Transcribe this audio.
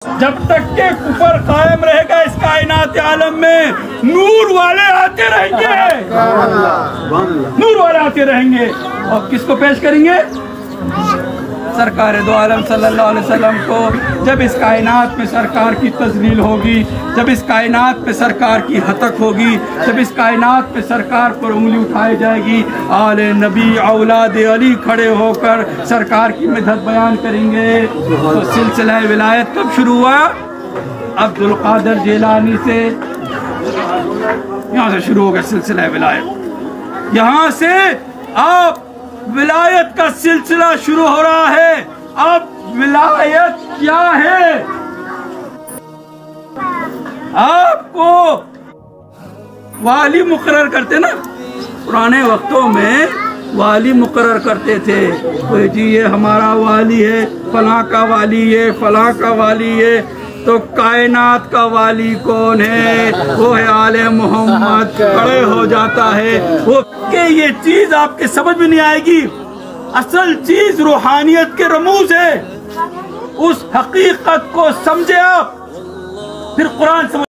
جب تک کہ کفر قائم رہے گا اس کائنات عالم میں نور والے آتے رہیں گے، نور والے آتے رہیں گے۔ اور کس کو پیش کریں گے؟ سرکار دو عالم صلی اللہ علیہ وسلم کو۔ جب اس کائنات میں سرکار کی تذلیل ہوگی، جب اس کائنات پہ سرکار کی ہتک ہوگی، جب اس کائنات پہ سرکار پر انگلی اٹھائی جائے گی، آل نبی اولاد علی کھڑے ہو کر سرکار کی مدحت بیان کریں گے۔ تو سلسلہ ولایت کب شروع ہوا؟ عبد القادر جیلانی سے، یہاں سے شروع ہو گیا سلسلہ ولایت۔ یہاں سے آپ ولایت کا سلسلہ شروع ہو رہا ہے۔ اب ولایت کیا ہے؟ آپ کو والی مقرر کرتے نا، پرانے وقتوں میں والی مقرر کرتے تھے، جی یہ ہمارا والی ہے، فلاں کا والی ہے، فلاں کا والی ہے۔ تو کائنات کا والی کون ہے؟ وہ ہے آل محمد۔ کھڑے ہو جاتا ہے وہ کہ یہ چیز آپ کے سمجھ میں نہیں آئے گی۔ اصل چیز روحانیت کے رموز ہے، اس حقیقت کو سمجھے آپ، پھر قرآن سمجھ